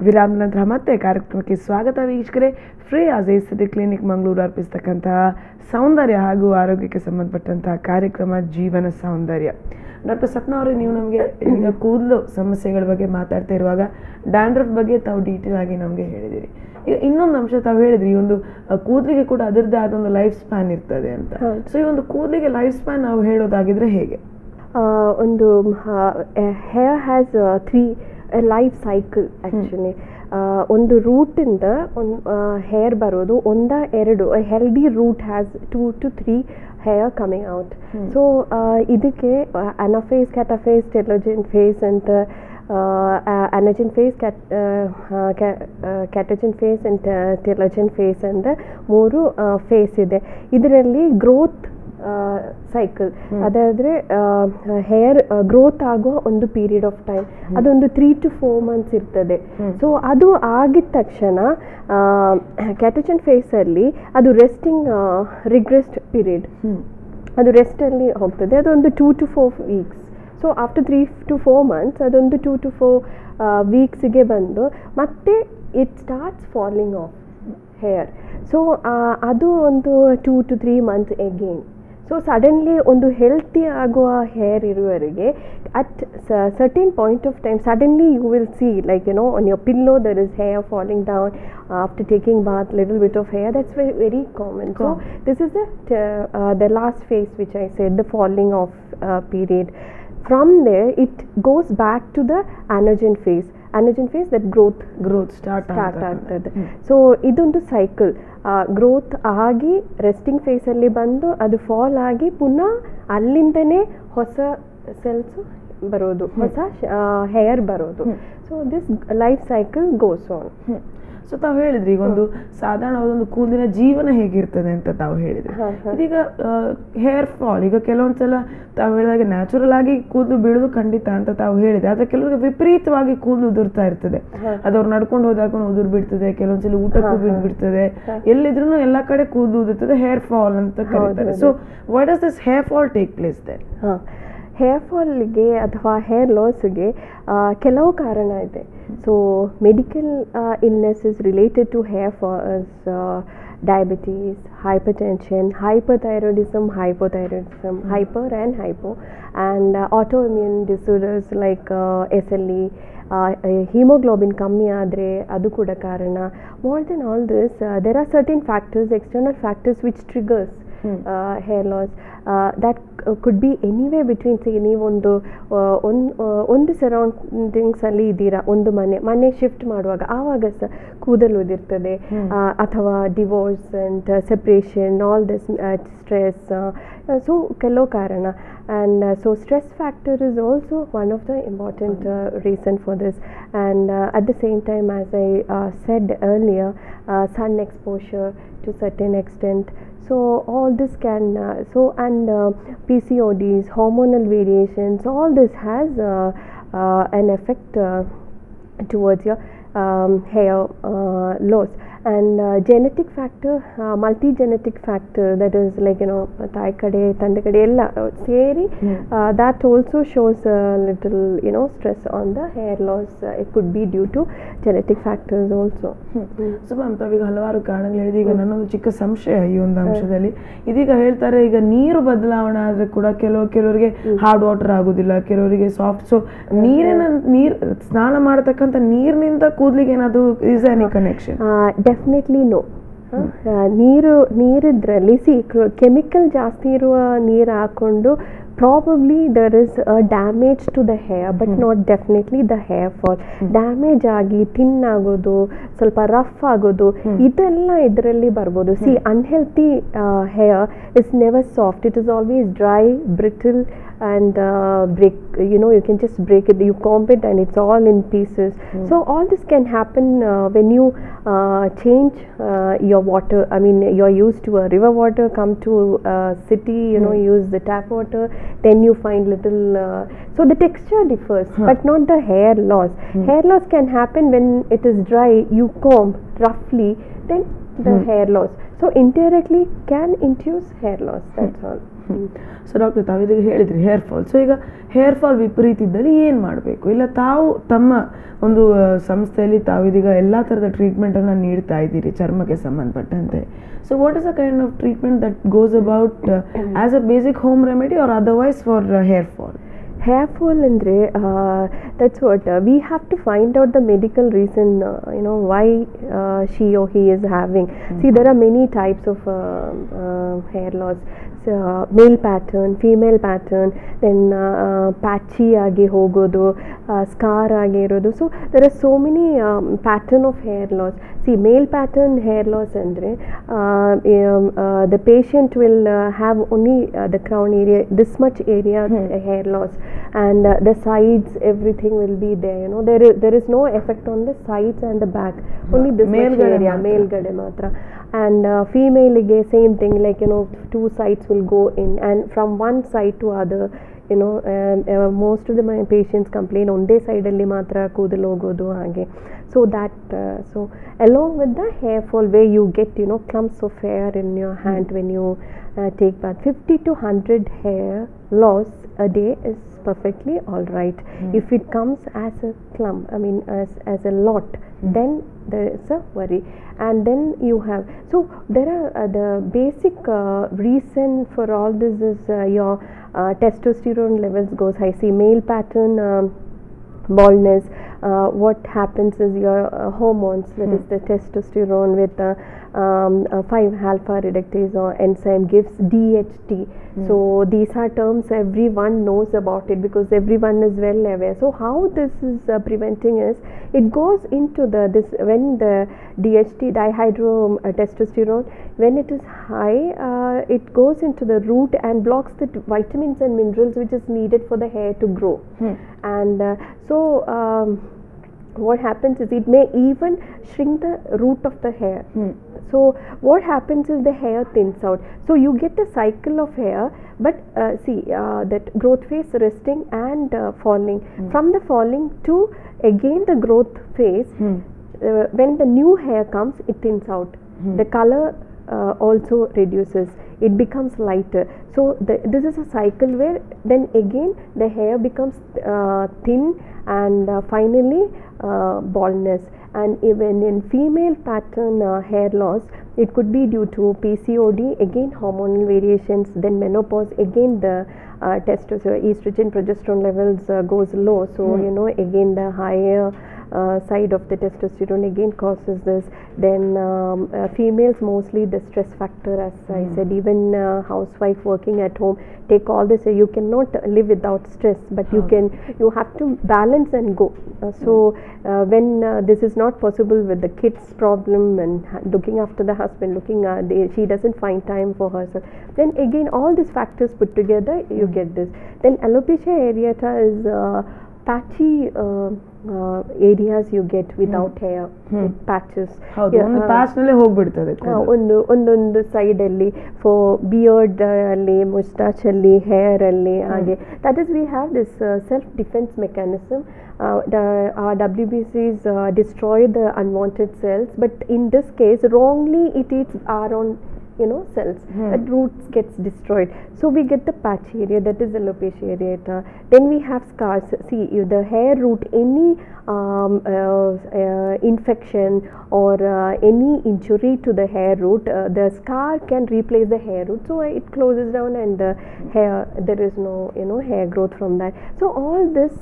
ವಿರಾಮದ ನಂತರ ಮತ್ತೆ ಕಾರ್ಯಕ್ರಮಕ್ಕೆ ಸ್ವಾಗತ ವೀಕ್ಷಕರೇ. ಫ್ರೇಯಾ ಎಸ್ಥೆಟಿಕ್ ಕ್ಲಿನಿಕ್ ಮಂಗಳೂರು ಅರ್ಪಿಸ್ತಕ್ಕಂತಹ ಸೌಂದರ್ಯ ಹಾಗೂ ಆರೋಗ್ಯಕ್ಕೆ ಸಂಬಂಧಪಟ್ಟಂತಹ ಕಾರ್ಯಕ್ರಮ ಜೀವನ ಸೌಂದರ್ಯ. ಡಾಕ್ಟರ್ ಸಪ್ನಾ ಅವರೇ, ನೀವು ನಮಗೆ ಈಗ ಕೂದಲು ಸಮಸ್ಯೆಗಳ ಬಗ್ಗೆ ಮಾತಾಡ್ತಾ ಇರುವಾಗ ಡ್ಯಾಂಡ್ರಫ್ ಬಗ್ಗೆ ತಾವು ಡೀಟೇಲ್ ಆಗಿ ನಮಗೆ ಹೇಳಿದಿರಿ. ಈಗ ಇನ್ನೊಂದು ಅಂಶ ತಾವು ಹೇಳಿದ್ರಿ, ಈ ಒಂದು ಕೂದಲಿಗೆ ಕೂಡ ಅದರದ್ದೇ ಆದ ಒಂದು ಲೈಫ್ ಸ್ಪ್ಯಾನ್ ಇರ್ತದೆ ಅಂತ. ಸೊ ಈ ಒಂದು ಕೂದಲಿಗೆ ಲೈಫ್ ಸ್ಪ್ಯಾನ್ ನಾವು ಹೇಳೋದಾಗಿದ್ರೆ ಹೇಗೆ? ಒಂದು hair has 3 life cycle actually. ಒಂದು ರೂಟಿಂದ ಒಂದು ಹೇರ್ ಬರೋದು ಎರಡು healthy root has 2 to 3 hair coming out. So ಇದಕ್ಕೆ ಅನಾಫೇಸ್, ಕ್ಯಾಟಾಫೇಸ್, ಟೆಲೋಜನ್ ಫೇಸ್ ಅಂತ anagen phase, catagen phase and telogen phase ಅಂತ 3 ಫೇಸ್ ಇದೆ. ಇದರಲ್ಲಿ ಗ್ರೋತ್ ಸೈಕಲ್, ಅದಾದರೆ ಹೇರ್ ಗ್ರೋತ್ ಆಗೋ ಒಂದು ಪೀರಿಯಡ್ ಆಫ್ ಟೈಮ್, ಅದೊಂದು 3 to 4 months ಇರ್ತದೆ. ಸೊ ಅದು ಆಗಿದ ತಕ್ಷಣ ಕ್ಯಾಟೋಜನ್ ಫೇಸಲ್ಲಿ ಅದು ರೆಸ್ಟಿಂಗ್ ರಿಗ್ರೆಸ್ಟ್ ಪೀರಿಯಡ್, ಅದು ರೆಸ್ಟಲ್ಲಿ ಹೋಗ್ತದೆ. ಅದೊಂದು 2 to 4 weeks. So after 3 to 4 months ಅದೊಂದು 2 to 4 weeksಗೆ ಬಂದು ಮತ್ತೆ it starts falling off hair. So ಅದು ಒಂದು 2 to 3 months again. So suddenly ಒಂದು ಹೆಲ್ತಿ ಆಗುವ ಹೇರ್ ಇರುವವರೆಗೆ at certain point of time suddenly you will see like on your pillow there is hair falling down after taking bath, little bit of hair. That's very common. So this is the last phase which I said, the falling of period. From there it goes back to the anagen phase that growth start ಆಗ್ತದೆ. So ಇದೊಂದು cycle. Growth ಆಗಿ resting ಫೇಸಲ್ಲಿ ಬಂದು ಅದು fall ಆಗಿ ಪುನಃ ಅಲ್ಲಿಂದನೇ ಹೊಸ cells ಬರೋದು, ಹೊಸ ಹೇರ್ ಬರೋದು. So this life cycle goes on. So ತಾವು ಹೇಳಿದ್ರಿ ಈಗ ಒಂದು ಸಾಧಾರಣವಾದೊಂದು ಕೂದಲಿನ ಜೀವನ ಹೇಗಿರ್ತದೆ ಅಂತ ತಾವು ಹೇಳಿದ್ರಿ. ಇದೀಗ ಹೇರ್ ಫಾಲ್, ಈಗ ಕೆಲವೊಂದ್ಸಲ ತಾವು ಹೇಳಿದಾಗೆ ನ್ಯಾಚುರಲ್ ಆಗಿ ಕೂದಲು ಬೀಳೋದು ಖಂಡಿತ ಅಂತ ತಾವು ಹೇಳಿದೆ. ಆದ್ರೆ ಕೆಲವರಿಗೆ ವಿಪರೀತವಾಗಿ ಕೂದಲು ಉದುರ್ತಾ ಇರ್ತದೆ. ಅದವ್ರು ನಡ್ಕೊಂಡು ಹೋದಾಗ ಉದುರ್ ಬಿಡ್ತದೆ, ಕೆಲವೊಂದ್ಸಲ ಊಟಕ್ಕೂ ಬಿಡ್ತದೆ, ಎಲ್ಲಿದ್ರು ಎಲ್ಲಾ ಕಡೆ ಕೂದಲು ಉದುರ್ತದೆ, ಹೇರ್ ಫಾಲ್ ಅಂತ ಕರೀತಾರೆ. So why does this hair fall take place there? Hair ಫಾಲ್ಗೆ ಅಥವಾ ಹೇರ್ ಲಾಸ್ಗೆ ಕೆಲವು ಕಾರಣ ಇದೆ. So medical illness is related to hair falls, diabetes, hypertension, hyperthyroidism, hypothyroidism, hyper and hypo, and autoimmune disorders like SLE, hemoglobin ಕಮ್ಮಿ ಆದರೆ ಅದು ಕೂಡ ಕಾರಣ. More than all this, there are certain factors, external factors which triggers hair loss. That could be anywhere between, say ನೀವೊಂದು ಒಂದು ಸರೌಂಡಿಂಗ್ಸಲ್ಲಿ ಇದ್ದೀರಾ, ಒಂದು ಮನೆ ಶಿಫ್ಟ್ ಮಾಡುವಾಗ ಆವಾಗ ಕೂದಲು ಉದಿರ್ತದೆ, ಅಥವಾ divorce and separation, all this stress. So ಕೆಲವು ಕಾರಣ. And so stress factor is also one of the important reason for this. And at the same time, as I said earlier, sun exposure to certain extent. So all this can and PCODs, hormonal variations, all this has an effect towards your hair loss. And genetic factor, multi-genetic factor, that is like ತಾಯಿ ಕಡೆ ತಂದೆ ಕಡೆ ಎಲ್ಲ ಸೇರಿ, that also shows a little stress on the hair loss. It could be due to genetic factors also. So ma'am, ತಾವೀಗ ಹಲವಾರು ಕಾರಣಗಳು ಹೇಳಿದೆ. ಈಗ ನನ್ನೊಂದು ಚಿಕ್ಕ ಸಂಶಯ ಈ ಒಂದು ಅಂಶದಲ್ಲಿ, ಇದೀಗ ಹೇಳ್ತಾರೆ ಈಗ ನೀರು ಬದಲಾವಣೆ ಆದ್ರೆ ಕೂಡ ಕೆಲವರಿಗೆ ಹಾರ್ಡ್ ವಾಟರ್ ಆಗುದಿಲ್ಲ, ಕೆಲವರಿಗೆ ಸಾಫ್ಟ್. ಸೊ ನೀರು ಸ್ನಾನ ಮಾಡತಕ್ಕಂಥ ನೀರಿನಿಂದ ಕೂದಲಿಗೆ ಏನಾದ್ರು is any connection? Definitely no. ನೀರಿದ್ರಲ್ಲಿ ಕೆಮಿಕಲ್ ಜಾಸ್ತಿ ಇರುವ ನೀರು ಹಾಕೊಂಡು probably there is a damage to the hair, but not definitely the hair fall. Damage ಆಗಿ ಥಿನ್ ಆಗೋದು, ಸ್ವಲ್ಪ ರಫ್ ಆಗೋದು, ಇದೆಲ್ಲ ಇದರಲ್ಲಿ ಬರ್ಬೋದು. C, unhealthy hair is never soft, it is always dry, brittle and break, you can just break it, you comb it and it's all in pieces. So all this can happen when you change your water. I mean, you're used to a river water, come to a city, use the tap water, then you find little so the texture differs, but not the hair loss. Hair loss can happen when it is dry, you comb roughly, then the hair loss. So indirectly can induce hair loss, that's all. So doctor ತಾವಿದೀಗ ಹೇಳಿದ್ರಿ hair fall. So ಈಗ hair fall ವಿಪರೀತ ಇದ್ದಲ್ಲಿ ಏನು ಮಾಡಬೇಕು? ಇಲ್ಲ ತಾವು ತಮ್ಮ ಒಂದು ಸಂಸ್ಥೆಯಲ್ಲಿ ತಾವಿದೀಗ ಎಲ್ಲ ಥರದ ಟ್ರೀಟ್ಮೆಂಟನ್ನು ನೀಡ್ತಾ ಇದ್ದೀರಿ ಚರ್ಮಕ್ಕೆ ಸಂಬಂಧಪಟ್ಟಂತೆ. So what is a kind of treatment that goes about as a basic home remedy R otherwise for hair fall? Hair fall andre, that's what we have to find out the medical reason, why she or he is having. See, there are many types of hair loss. Male pattern, female pattern, then patchy agi hogodu, scar agi irodu. So there are so many pattern of hair loss. See, male pattern hair loss andre, the patient will have only the crown area, this much area hair loss, and the sides, everything will be there. There is no effect on the sides and the back, only this much area, male gade matra. And female ige same thing, like two sides will go in, and from one side to other, most of my patients complain onde side alli matra ಕೂದಲು ಹೋಗೋದು ಹಾಗೆ. So that so along with the hair fall, where you get clumps of hair in your hand when you take bath, 50 to 100 hair loss a day is perfectly all right. If it comes as a clump, I mean as a lot, then there is a worry. And then you have, so there are the basic reason for all this is your testosterone levels goes high. See, male pattern baldness, what happens is your hormones, that is the testosterone with 5-alpha reductase or enzyme gives DHT. So these are terms everyone knows about it because everyone is well aware. So how this is preventing is, it goes into this when the DHT, dihydro testosterone, when it is high, it goes into the root and blocks the vitamins and minerals which is needed for the hair to grow. And so what happens is it may even shrink the root of the hair. So what happens is the hair thins out. So you get a cycle of hair, but see that growth phase, resting and falling. From the falling to again the growth phase, when the new hair comes, it thins out. The color also reduces, it becomes lighter. So this is a cycle where then again the hair becomes thin and finally baldness. And even in female pattern hair loss, it could be due to PCOD, again hormonal variations, then menopause, again the testosterone, estrogen, progesterone levels goes low. So again the higher side of the testosterone again causes this. Then females mostly the stress factor, as I said, even housewife working at home, take all this, you cannot live without stress, but you have to balance and go. So when this is not possible with the kids problem and looking after the husband, she doesn't find time for herself, then again all these factors put together, you get this. Then alopecia areata is patchy areas you get without hair, patches. ಒಂದು patch ನಲ್ಲೇ ಹೋಗ್ಬಿಡ್ತದೆ ಒಂದೊಂದು side ಅಲ್ಲಿ for beard ಅಲ್ಲಿ, ಮುಸ್ಟಾಚ್ ಅಲ್ಲಿ, hair ಅಲ್ಲಿ ಹಾಗೆ. That is we have this self defence mechanism. Our WBCs destroy the unwanted cells, but in this case wrongly it eats our own cells. That roots gets destroyed, so we get the patch area, that is alopecia areata. Then we have scars. See, the hair root, any infection or any injury to the hair root, the scar can replace the hair root, so it closes down and the hair, there is no hair growth from that. So all this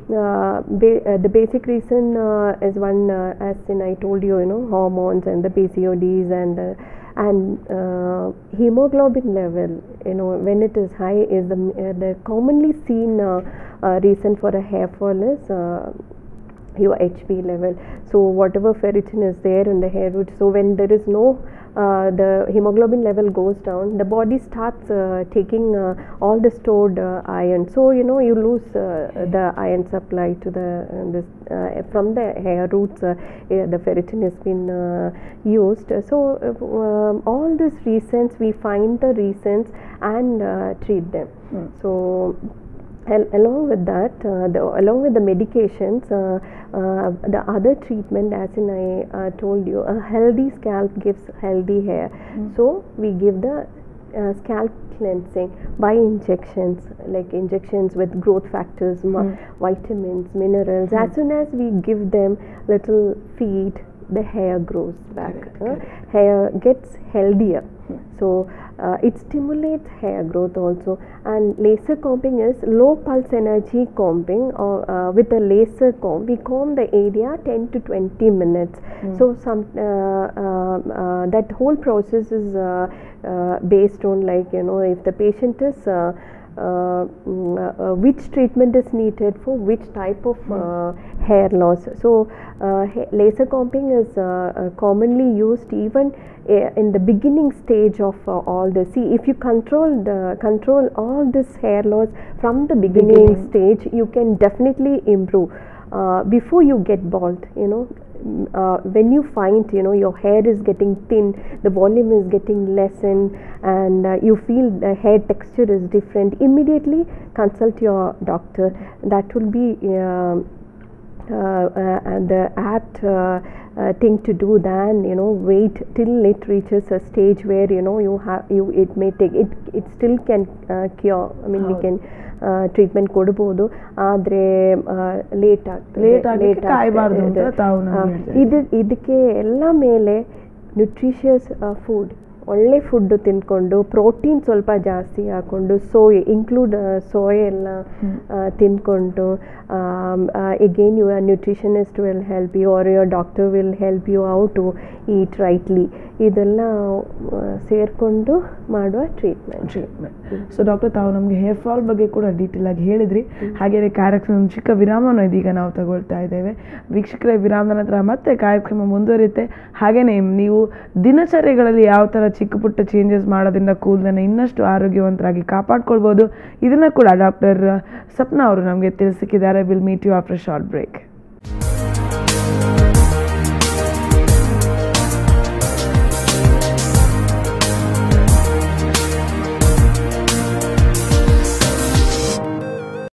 the basic reason is one, as I told you, hormones and the PCODs and hemoglobin level, when it is high, is the commonly seen reason for a hair fall is your HB level. So whatever ferritin is there in the hair root, so when there is no the hemoglobin level goes down, the body starts taking all the stored iron. So you lose the iron supply to the from the hair roots. The ferritin has been used. So all these reasons, we find the reasons and treat them. So Along with that, along with the medications, the other treatment, as in I told you, a healthy scalp gives healthy hair. So we give the scalp cleansing by injections, like injections with growth factors, vitamins, minerals. As soon as we give them little feed, the hair grows back. Hair gets healthier. So it stimulates hair growth also. And laser combing is low pulse energy combing, or with a laser comb we comb the area 10 to 20 minutes. So some that whole process is based on, like, you know, if the patient is which treatment is needed for which type of hair loss. So laser combing is commonly used even in the beginning stage of all this. See, if you control all this hair loss from the beginning stage, you can definitely improve before you get bald, you know. When you find, you know, your hair is getting thin, the volume is getting lessened, and you feel the hair texture is different, immediately consult your doctor. That will be the apt thing to do than, you know, wait till it reaches a stage where, you know, it may take it still can cure. I mean, we can treatment ಕೊಡ್ಬೋದು, ಆದರೆ late ಆಗ್ತದೆ. ಇದಕ್ಕೆ ಎಲ್ಲ ಮೇಲೆ nutritious food, ಒಳ್ಳೆ food ತಿಂದ್ಕೊಂಡು, protein ಸ್ವಲ್ಪ ಜಾಸ್ತಿ ಹಾಕ್ಕೊಂಡು, ಸೋಯ್ ಎಲ್ಲ ತಿಂದ್ಕೊಂಡು, again your nutritionist will help you, or your doctor will help you how to eat rightly. ಇದೆಲ್ಲ ಸೇರಿಕೊಂಡು ಮಾಡುವ ಟ್ರೀಟ್ಮೆಂಟ್. ಸೊ ಡಾಕ್ಟರ್, ತಾವು ನಮಗೆ ಹೇರ್ ಫಾಲ್ ಬಗ್ಗೆ ಕೂಡ ಡೀಟೇಲ್ ಆಗಿ ಹೇಳಿದ್ರಿ. ಹಾಗೆಯೇ ಕಾರ್ಯಕ್ರಮ ಚಿಕ್ಕ ವಿರಾಮವನ್ನು ಇದೀಗ ನಾವು ತಗೊಳ್ತಾ ಇದ್ದೇವೆ. ವೀಕ್ಷಕರ, ವಿರಾಮದ ನಂತರ ಮತ್ತೆ ಕಾರ್ಯಕ್ರಮ ಮುಂದುವರಿಯುತ್ತೆ. ಹಾಗೆಯೇ ನೀವು ದಿನಚರ್ಯಗಳಲ್ಲಿ ಯಾವ ಥರ ಚಿಕ್ಕ ಪುಟ್ಟ ಚೇಂಜಸ್ ಮಾಡೋದ್ರಿಂದ ಕೂದಲನ್ನು ಇನ್ನಷ್ಟು ಆರೋಗ್ಯವಂತರಾಗಿ ಕಾಪಾಡ್ಕೊಳ್ಬೋದು, ಇದನ್ನು ಕೂಡ ಡಾಕ್ಟರ್ ಸಪ್ನಾ ಅವರು ನಮಗೆ ತಿಳಿಸಿದ್ದಾರೆ. Will meet you after short break.